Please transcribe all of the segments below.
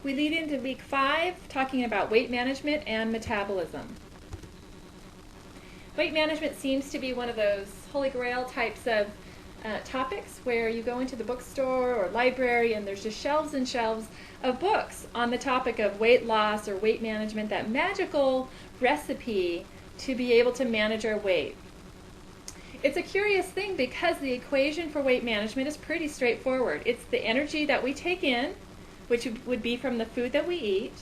We lead into week 5 talking about weight management and metabolism. Weight management seems to be one of those holy grail types of topics where you go into the bookstore or library and there's just shelves and shelves of books on the topic of weight loss or weight management, that magical recipe to be able to manage our weight. It's a curious thing because the equation for weight management is pretty straightforward. It's the energy that we take in, which would be from the food that we eat,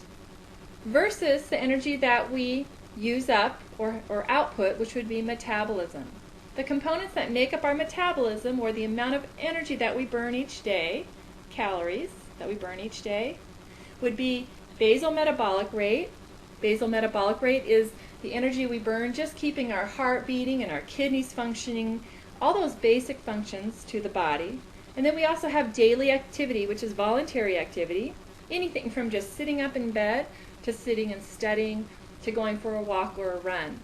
versus the energy that we use up or output, which would be metabolism. The components that make up our metabolism, or the amount of energy that we burn each day, calories that we burn each day, would be basal metabolic rate. Basal metabolic rate is the energy we burn just keeping our heart beating and our kidneys functioning, all those basic functions to the body. And then we also have daily activity, which is voluntary activity, anything from just sitting up in bed to sitting and studying to going for a walk or a run.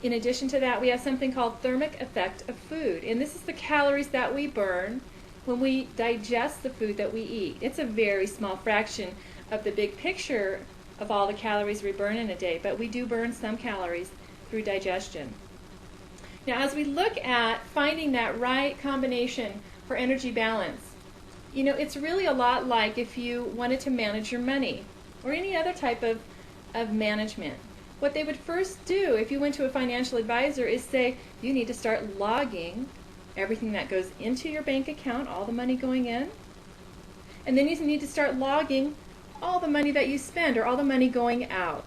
In addition to that, we have something called thermic effect of food, and this is the calories that we burn when we digest the food that we eat. It's a very small fraction of the big picture of all the calories we burn in a day, but we do burn some calories through digestion. Now, as we look at finding that right combination for energy balance, it's really a lot like if you wanted to manage your money or any other type of management. What they would first do if you went to a financial advisor is say, you need to start logging everything that goes into your bank account, all the money going in, and then you need to start logging all the money that you spend or all the money going out.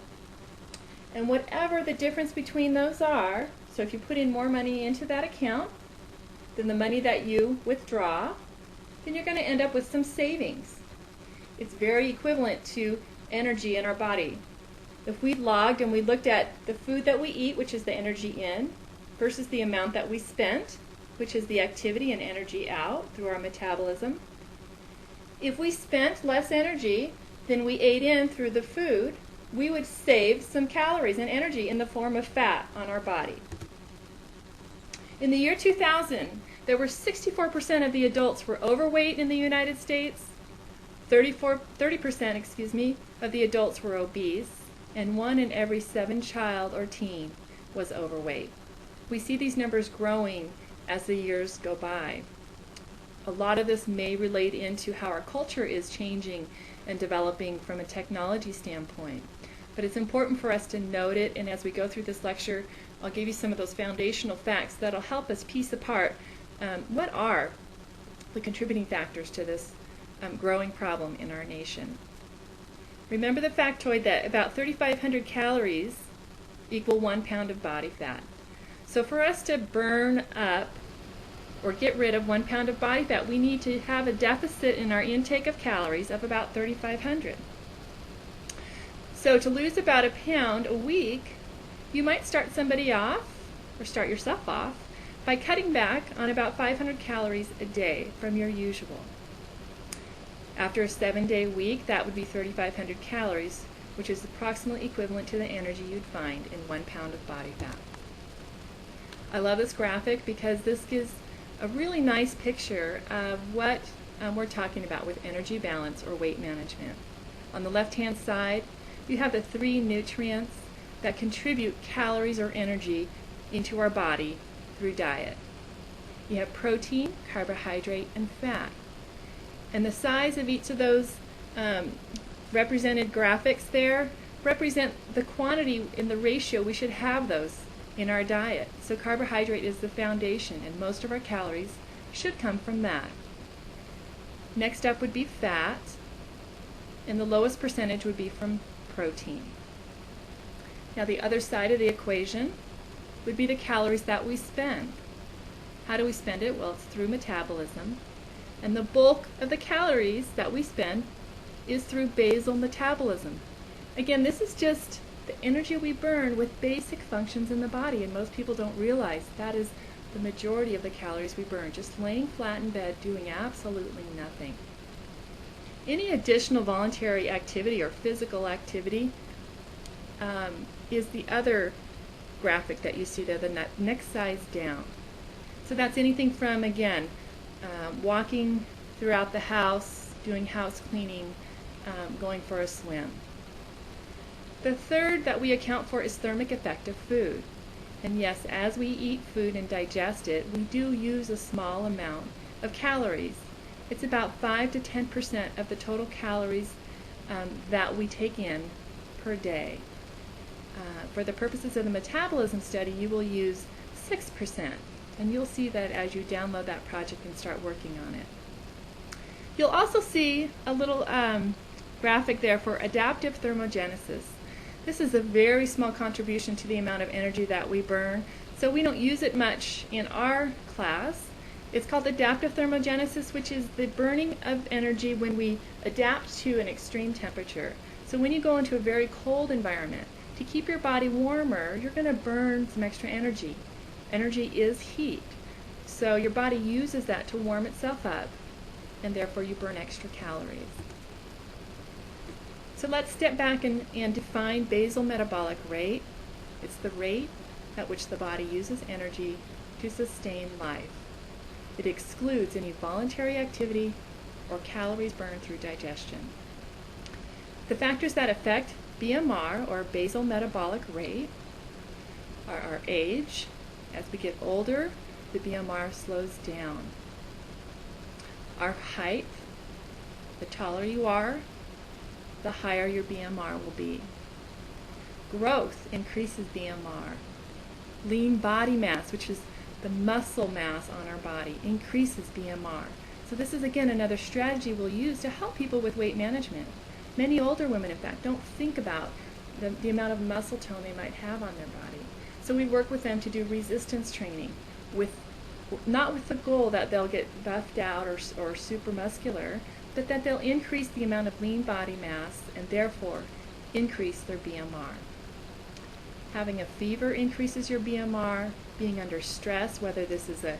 And whatever the difference between those are, so if you put in more money into that account than the money that you withdraw, then you're going to end up with some savings. It's very equivalent to energy in our body. If we logged and we looked at the food that we eat, which is the energy in, versus the amount that we spent, which is the activity and energy out through our metabolism, if we spent less energy than we ate in through the food, we would save some calories and energy in the form of fat on our body. In the year 2000, there were 64% of the adults were overweight in the United States, 30% of the adults were obese, and 1 in every 7 child or teen was overweight. We see these numbers growing as the years go by. A lot of this may relate into how our culture is changing and developing from a technology standpoint. But it's important for us to note it, and as we go through this lecture, I'll give you some of those foundational facts that'll help us piece apart what are the contributing factors to this growing problem in our nation. Remember the factoid that about 3,500 calories equal 1 pound of body fat. So for us to burn up or get rid of 1 pound of body fat, we need to have a deficit in our intake of calories of about 3,500. So to lose about a pound a week, you might start somebody off, or start yourself off, by cutting back on about 500 calories a day from your usual. After a 7-day week, that would be 3,500 calories, which is approximately equivalent to the energy you'd find in 1 pound of body fat. I love this graphic because this gives a really nice picture of what we're talking about with energy balance or weight management. On the left-hand side, you have the 3 nutrients that contribute calories or energy into our body through diet. You have protein, carbohydrate, and fat. And the size of each of those represented graphics there represent the quantity and the ratio we should have those in our diet. So carbohydrate is the foundation, and most of our calories should come from that. Next up would be fat, and the lowest percentage would be from protein. Now the other side of the equation would be the calories that we spend. How do we spend it? Well, it's through metabolism. And the bulk of the calories that we spend is through basal metabolism. Again, this is just the energy we burn with basic functions in the body, and most people don't realize that is the majority of the calories we burn, just laying flat in bed doing absolutely nothing. Any additional voluntary activity or physical activity is the other graphic that you see there, the next size down. So that's anything from, again, walking throughout the house, doing house cleaning, going for a swim. The third that we account for is thermic effect of food. And yes, as we eat food and digest it, we do use a small amount of calories. It's about 5 to 10% of the total calories that we take in per day. For the purposes of the metabolism study, you will use 6%, and you'll see that as you download that project and start working on it. You'll also see a little graphic there for adaptive thermogenesis. This is a very small contribution to the amount of energy that we burn, so we don't use it much in our class. It's called adaptive thermogenesis, which is the burning of energy when we adapt to an extreme temperature. So when you go into a very cold environment, to keep your body warmer, you're going to burn some extra energy. Energy is heat. So your body uses that to warm itself up, and therefore you burn extra calories. So let's step back and define basal metabolic rate. It's the rate at which the body uses energy to sustain life. It excludes any voluntary activity or calories burned through digestion. The factors that affect BMR, or basal metabolic rate, are our age. As we get older, the BMR slows down. Our height, the taller you are, the higher your BMR will be. Growth increases BMR. Lean body mass, which is the muscle mass on our body, increases BMR. So this is again another strategy we'll use to help people with weight management. Many older women, in fact, don't think about the amount of muscle tone they might have on their body. So we work with them to do resistance training, not with the goal that they'll get buffed out or super muscular, but that they'll increase the amount of lean body mass and therefore increase their BMR. Having a fever increases your BMR. Being under stress, whether this is a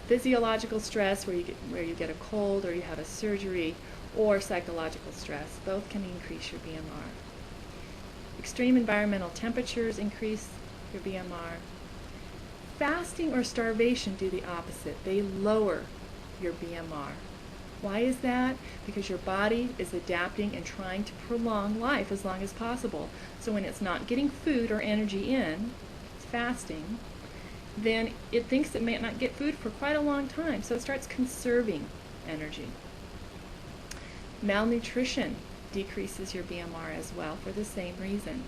physiological stress where you get a cold or you have a surgery, or psychological stress, both can increase your BMR. Extreme environmental temperatures increase your BMR. Fasting or starvation do the opposite. They lower your BMR. Why is that? Because your body is adapting and trying to prolong life as long as possible. So when it's not getting food or energy in, it's fasting, then it thinks it may not get food for quite a long time, so it starts conserving energy. Malnutrition decreases your BMR as well for the same reason.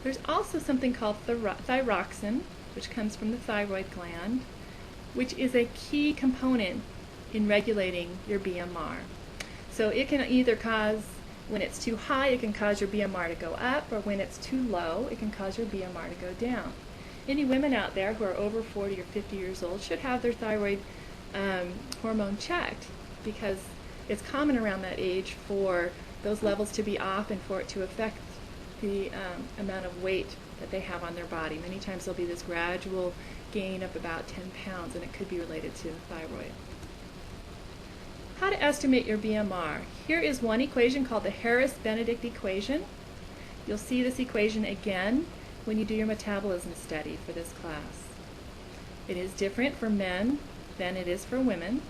There's also something called thyroxine, which comes from the thyroid gland, which is a key component in regulating your BMR. So it can either cause, when it's too high, it can cause your BMR to go up, or when it's too low, it can cause your BMR to go down. Any women out there who are over 40 or 50 years old should have their thyroid hormone checked, because it's common around that age for those levels to be off and for it to affect the amount of weight that they have on their body. Many times there'll be this gradual gain of about 10 pounds, and it could be related to the thyroid. How to estimate your BMR. Here is one equation called the Harris-Benedict equation. You'll see this equation again when you do your metabolism study for this class. It is different for men than it is for women.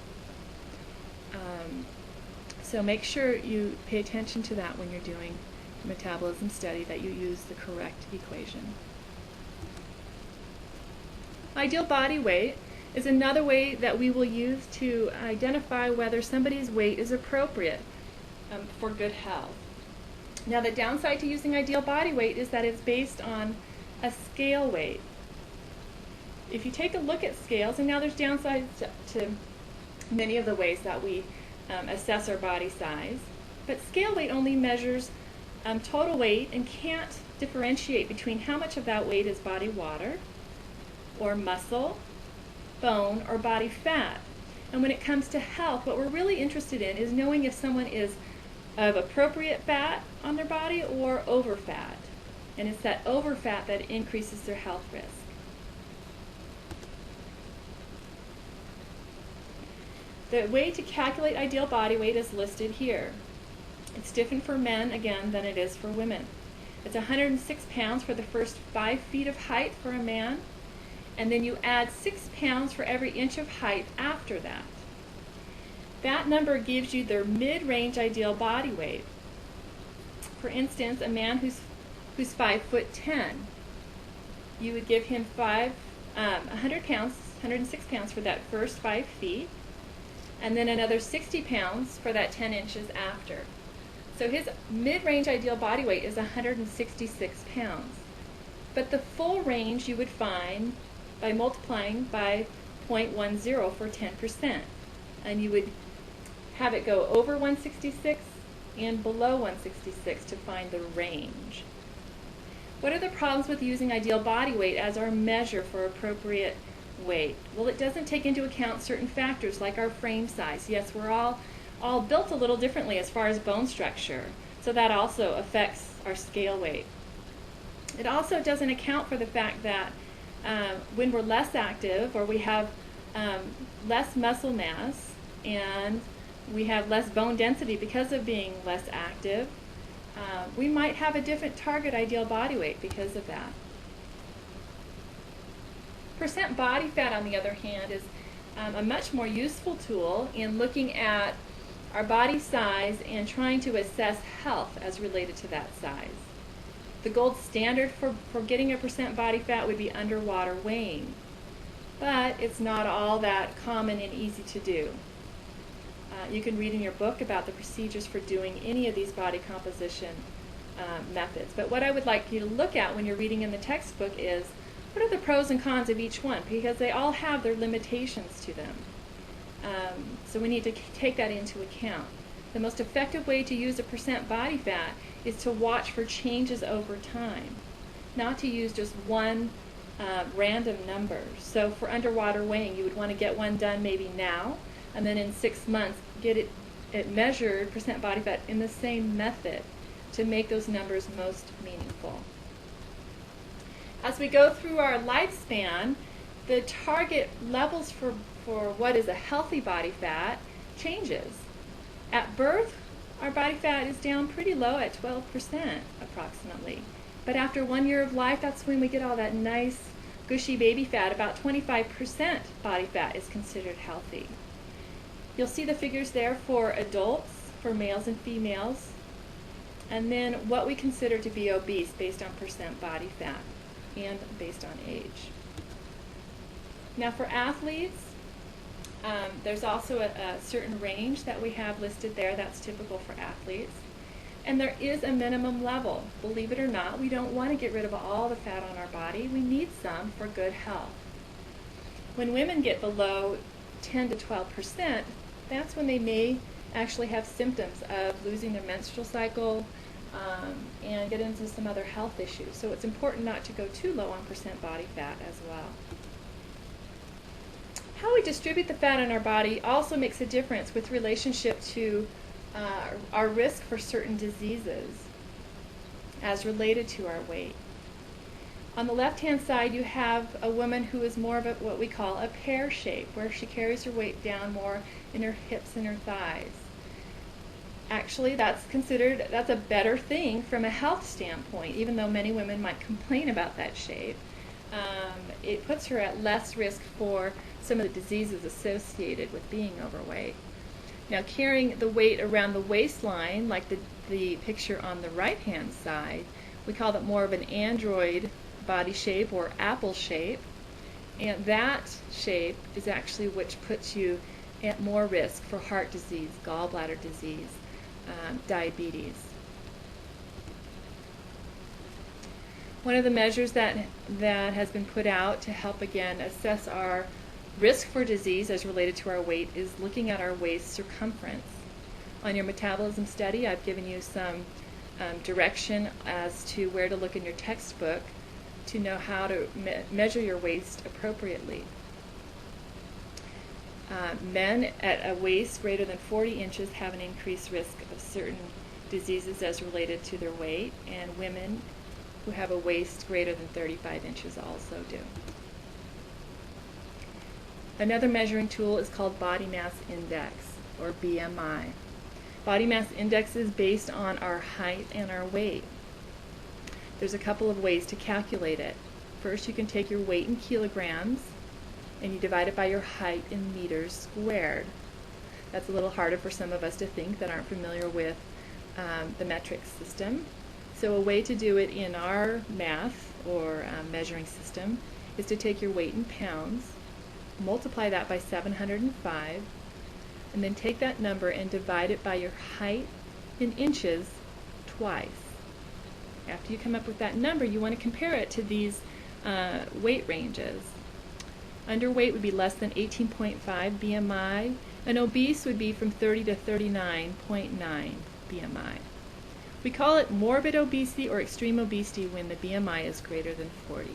So make sure you pay attention to that when you're doing a metabolism study, that you use the correct equation. Ideal body weight is another way that we will use to identify whether somebody's weight is appropriate for good health. Now, the downside to using ideal body weight is that it's based on a scale weight. If you take a look at scales, and now there's downsides to many of the ways that we assess our body size, but scale weight only measures total weight and can't differentiate between how much of that weight is body water, or muscle, bone, or body fat. And when it comes to health, what we're really interested in is knowing if someone is of appropriate fat on their body or over fat. And it's that over fat that increases their health risk. The way to calculate ideal body weight is listed here. It's different for men, again, than it is for women. It's 106 pounds for the first 5 feet of height for a man, and then you add 6 pounds for every inch of height after that. That number gives you their mid-range ideal body weight. For instance, a man who's 5'10", you would give him 100 pounds, 106 pounds for that first 5 feet, and then another 60 pounds for that 10 inches after. So his mid-range ideal body weight is 166 pounds. But the full range you would find by multiplying by 0.10 for 10%. And you would have it go over 166 and below 166 to find the range. What are the problems with using ideal body weight as our measure for appropriate weight? Well, it doesn't take into account certain factors like our frame size. Yes, we're all built a little differently as far as bone structure, so that also affects our scale weight. It also doesn't account for the fact that when we're less active or we have less muscle mass and we have less bone density because of being less active, we might have a different target ideal body weight because of that. Percent body fat, on the other hand, is a much more useful tool in looking at our body size and trying to assess health as related to that size. The gold standard for getting a percent body fat would be underwater weighing, but it's not all that common and easy to do. You can read in your book about the procedures for doing any of these body composition methods. But what I would like you to look at when you're reading in the textbook is what are the pros and cons of each one, because they all have their limitations to them. So we need to take that into account. The most effective way to use a percent body fat is to watch for changes over time, not to use just one random number. So for underwater weighing, you would want to get one done maybe now, and then in 6 months get it measured, percent body fat, in the same method to make those numbers most meaningful. As we go through our lifespan, the target levels for what is a healthy body fat changes. At birth, our body fat is down pretty low at 12% approximately. But after 1 year of life, that's when we get all that nice gushy baby fat. About 25% body fat is considered healthy. You'll see the figures there for adults, for males and females, and then what we consider to be obese based on percent body fat and based on age. Now for athletes, there's also a certain range that we have listed there that's typical for athletes. And there is a minimum level. Believe it or not, we don't want to get rid of all the fat on our body. We need some for good health. When women get below 10 to 12%, that's when they may actually have symptoms of losing their menstrual cycle and get into some other health issues. So it's important not to go too low on percent body fat as well. How we distribute the fat in our body also makes a difference with relationship to our risk for certain diseases as related to our weight. On the left-hand side, you have a woman who is more of what we call a pear shape, where she carries her weight down more in her hips and her thighs. Actually, that's a better thing from a health standpoint, even though many women might complain about that shape. It puts her at less risk for some of the diseases associated with being overweight. Now, carrying the weight around the waistline, like the picture on the right-hand side, we call that more of an android body shape or apple shape, and that shape is actually which puts you at more risk for heart disease, gallbladder disease, diabetes. One of the measures that has been put out to help, again, assess our risk for disease as related to our weight is looking at our waist circumference. On your metabolism study, I've given you some direction as to where to look in your textbook to know how to measure your waist appropriately. Men at a waist greater than 40 inches have an increased risk of certain diseases as related to their weight, and women who have a waist greater than 35 inches also do. Another measuring tool is called body mass index, or BMI. Body mass index is based on our height and our weight. There's a couple of ways to calculate it. First, you can take your weight in kilograms and you divide it by your height in meters squared. That's a little harder for some of us to think that aren't familiar with the metric system. So a way to do it in our math or measuring system is to take your weight in pounds, multiply that by 705, and then take that number and divide it by your height in inches twice. After you come up with that number, you want to compare it to these weight ranges. Underweight would be less than 18.5 BMI, and obese would be from 30 to 39.9 BMI. We call it morbid obesity or extreme obesity when the BMI is greater than 40.